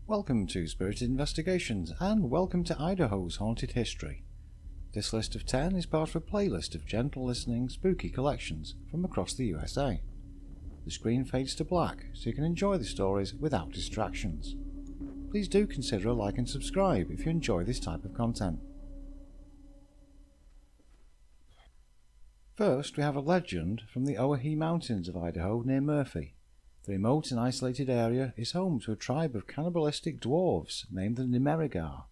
Welcome to Spirited Investigations, and welcome to Idaho's Haunted History. This list of 10 is part of a playlist of gentle listening, spooky collections from across the USA. The screen fades to black, so you can enjoy the stories without distractions. Please do consider a like and subscribe if you enjoy this type of content. First, we have a legend from the Oahe Mountains of Idaho near Murphy. The remote and isolated area is home to a tribe of cannibalistic dwarves named the Nimerigar.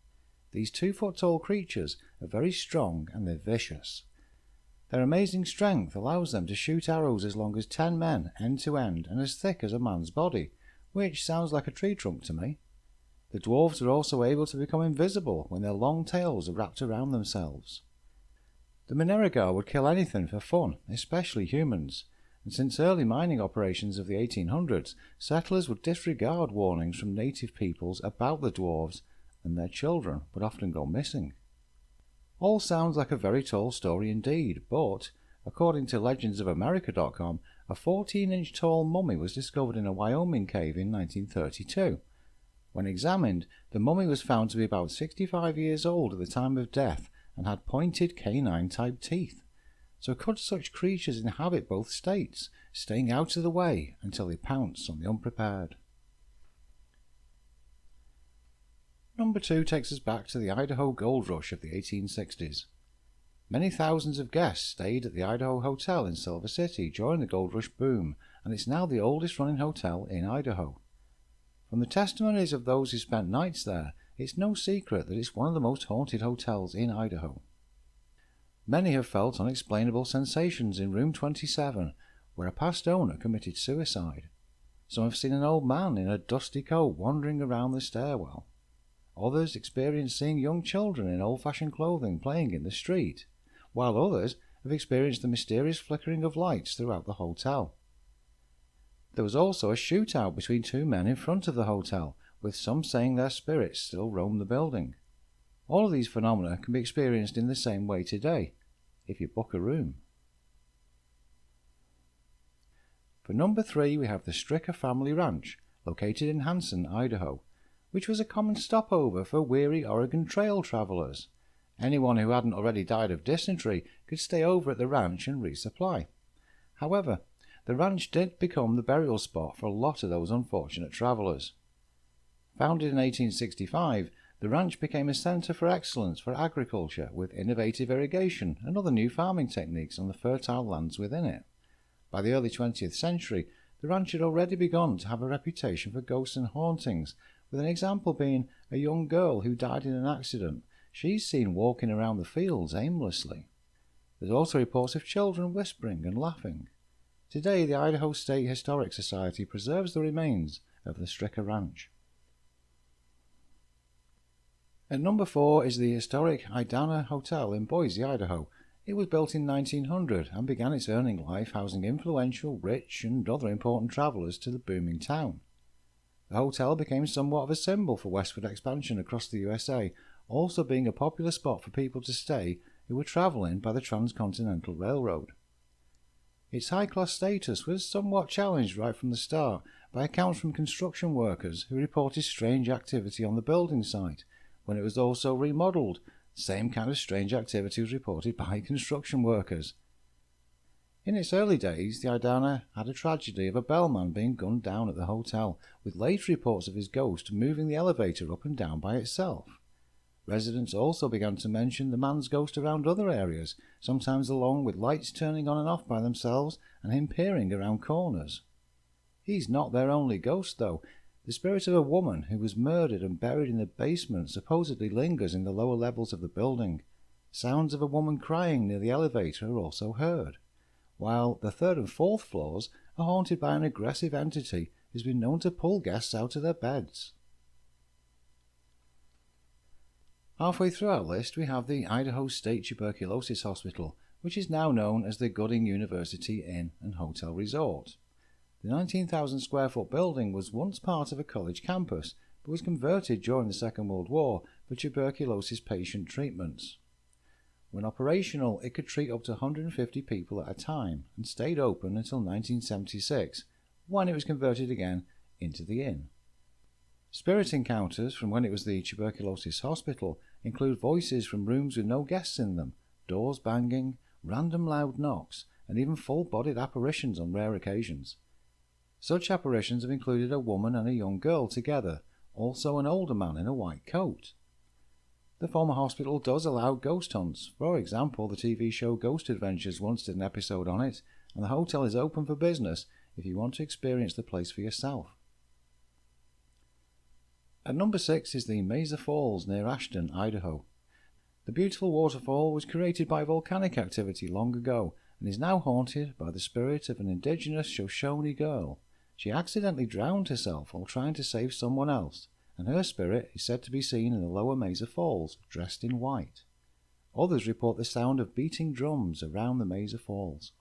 These 2-foot-tall creatures are very strong and they're vicious. Their amazing strength allows them to shoot arrows as long as 10 men end to end and as thick as a man's body, which sounds like a tree trunk to me. The dwarves are also able to become invisible when their long tails are wrapped around themselves. The Nimerigar would kill anything for fun, especially humans. And since early mining operations of the 1800s, settlers would disregard warnings from native peoples about the dwarves, and their children would often go missing. All sounds like a very tall story indeed, but, according to legendsofamerica.com, a 14-inch tall mummy was discovered in a Wyoming cave in 1932. When examined, the mummy was found to be about 65 years old at the time of death and had pointed canine-type teeth. So could such creatures inhabit both states, staying out of the way until they pounce on the unprepared? Number 2 takes us back to the Idaho gold rush of the 1860s. Many thousands of guests stayed at the Idaho Hotel in Silver City during the gold rush boom, and it's now the oldest running hotel in Idaho. From the testimonies of those who spent nights there, it's no secret that it's one of the most haunted hotels in Idaho. Many have felt unexplainable sensations in room 27, where a past owner committed suicide. Some have seen an old man in a dusty coat wandering around the stairwell. Others experienced seeing young children in old-fashioned clothing playing in the street, while others have experienced the mysterious flickering of lights throughout the hotel. There was also a shootout between 2 men in front of the hotel, with some saying their spirits still roam the building. All of these phenomena can be experienced in the same way today, if you book a room. For number 3 we have the Stricker Family Ranch, located in Hanson, Idaho, which was a common stopover for weary Oregon Trail travelers. Anyone who hadn't already died of dysentery could stay over at the ranch and resupply. However, the ranch did become the burial spot for a lot of those unfortunate travelers. Founded in 1865, the ranch became a center for excellence for agriculture with innovative irrigation and other new farming techniques on the fertile lands within it. By the early 20th century, the ranch had already begun to have a reputation for ghosts and hauntings, with an example being a young girl who died in an accident. She's seen walking around the fields aimlessly. There's also reports of children whispering and laughing. Today, the Idaho State Historic Society preserves the remains of the Stricker Ranch. At number 4 is the historic Idaho Hotel in Boise, Idaho. It was built in 1900 and began its earning life housing influential, rich and other important travellers to the booming town. The hotel became somewhat of a symbol for westward expansion across the USA, also being a popular spot for people to stay who were travelling by the Transcontinental Railroad. Its high-class status was somewhat challenged right from the start by accounts from construction workers who reported strange activity on the building site. When it was also remodeled, the same kind of strange activity was reported by construction workers. In its early days, the Idaho had a tragedy of a bellman being gunned down at the hotel, with later reports of his ghost moving the elevator up and down by itself. Residents also began to mention the man's ghost around other areas, sometimes along with lights turning on and off by themselves and him peering around corners. He's not their only ghost, though. The spirit of a woman who was murdered and buried in the basement supposedly lingers in the lower levels of the building. Sounds of a woman crying near the elevator are also heard, while the 3rd and 4th floors are haunted by an aggressive entity who's been known to pull guests out of their beds. Halfway through our list we have the Idaho State Tuberculosis Hospital, which is now known as the Gooding University Inn and Hotel Resort. The 19,000 square foot building was once part of a college campus, but was converted during the Second World War for tuberculosis patient treatments. When operational, it could treat up to 150 people at a time and stayed open until 1976, when it was converted again into the inn. Spirit encounters from when it was the tuberculosis hospital include voices from rooms with no guests in them, doors banging, random loud knocks, and even full-bodied apparitions on rare occasions. Such apparitions have included a woman and a young girl together, also an older man in a white coat. The former hospital does allow ghost hunts. For example, the TV show Ghost Adventures once did an episode on it, and the hotel is open for business if you want to experience the place for yourself. At number 6 is the Mesa Falls near Ashton, Idaho. The beautiful waterfall was created by volcanic activity long ago and is now haunted by the spirit of an indigenous Shoshone girl. She accidentally drowned herself while trying to save someone else, and her spirit is said to be seen in the lower Mesa Falls, dressed in white. Others report the sound of beating drums around the Mesa Falls.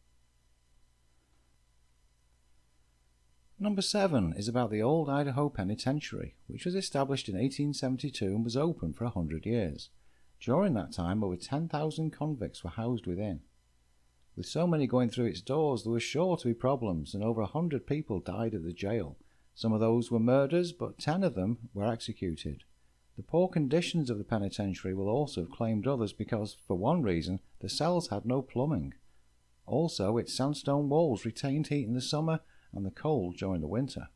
Number 7 is about the old Idaho Penitentiary, which was established in 1872 and was open for 100 years. During that time, over 10,000 convicts were housed within. With so many going through its doors, there were sure to be problems, and over 100 people died at the jail. Some of those were murders, but 10 of them were executed. The poor conditions of the penitentiary will also have claimed others because, for one reason, the cells had no plumbing. Also, its sandstone walls retained heat in the summer and the cold during the winter.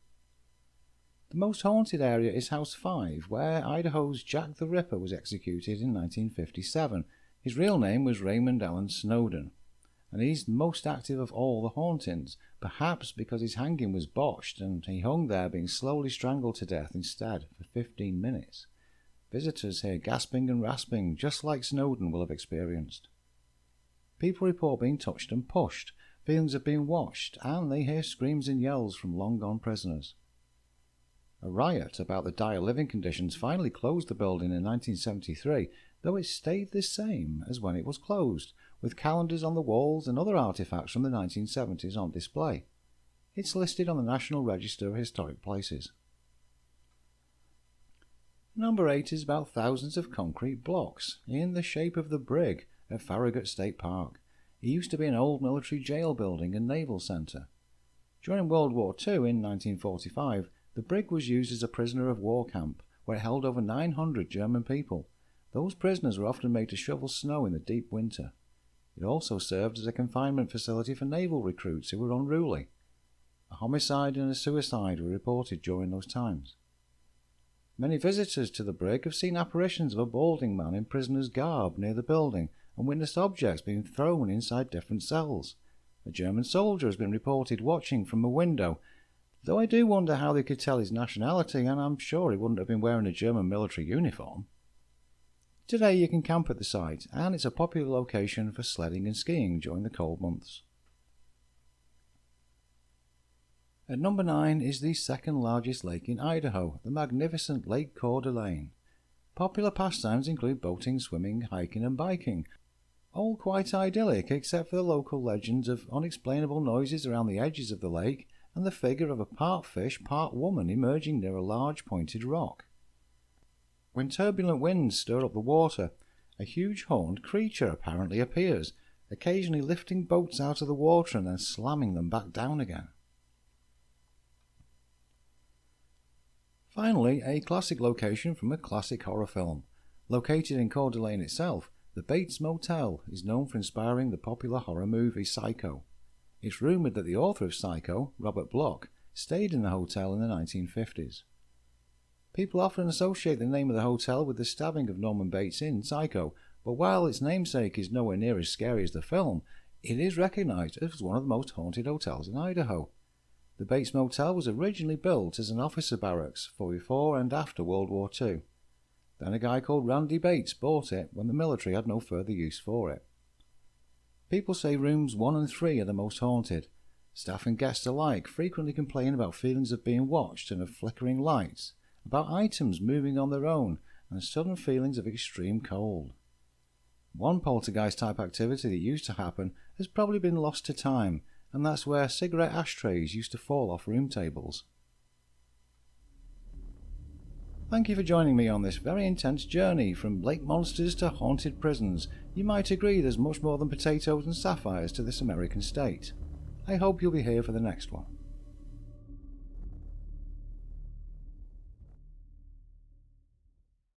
The most haunted area is House 5, where Idaho's Jack the Ripper was executed in 1957. His real name was Raymond Allen Snowden, and he's the most active of all the hauntings, perhaps because his hanging was botched and he hung there being slowly strangled to death instead for 15 minutes. Visitors hear gasping and rasping, just like Snowden will have experienced. People report being touched and pushed, feelings of being watched, and they hear screams and yells from long-gone prisoners. A riot about the dire living conditions finally closed the building in 1973, though it stayed the same as when it was closed, with calendars on the walls and other artifacts from the 1970s on display. It's listed on the National Register of Historic Places. Number 8 is about thousands of concrete blocks in the shape of the brig at Farragut State Park. It used to be an old military jail building and naval centre. During World War II in 1945, the brig was used as a prisoner of war camp, where it held over 900 German people. Those prisoners were often made to shovel snow in the deep winter. It also served as a confinement facility for naval recruits who were unruly. A homicide and a suicide were reported during those times. Many visitors to the brig have seen apparitions of a balding man in prisoner's garb near the building and witnessed objects being thrown inside different cells. A German soldier has been reported watching from a window, though I do wonder how they could tell his nationality, and I'm sure he wouldn't have been wearing a German military uniform. Today you can camp at the site, and it's a popular location for sledding and skiing during the cold months. At number 9 is the second largest lake in Idaho, the magnificent Lake Coeur d'Alene. Popular pastimes include boating, swimming, hiking and biking, all quite idyllic except for the local legends of unexplainable noises around the edges of the lake and the figure of a part fish, part woman emerging near a large pointed rock. When turbulent winds stir up the water, a huge horned creature apparently appears, occasionally lifting boats out of the water and then slamming them back down again. Finally, a classic location from a classic horror film. Located in Coeur d'Alene itself, the Bates Motel is known for inspiring the popular horror movie Psycho. It's rumoured that the author of Psycho, Robert Bloch, stayed in the hotel in the 1950s. People often associate the name of the hotel with the stabbing of Norman Bates in Psycho, but while its namesake is nowhere near as scary as the film, it is recognised as one of the most haunted hotels in Idaho. The Bates Motel was originally built as an officer barracks for before and after World War II. Then a guy called Randy Bates bought it when the military had no further use for it. People say rooms 1 and 3 are the most haunted. Staff and guests alike frequently complain about feelings of being watched and of flickering lights, about items moving on their own, and sudden feelings of extreme cold. One poltergeist-type activity that used to happen has probably been lost to time, and that's where cigarette ashtrays used to fall off room tables. Thank you for joining me on this very intense journey from lake monsters to haunted prisons. You might agree there's much more than potatoes and sapphires to this American state. I hope you'll be here for the next one.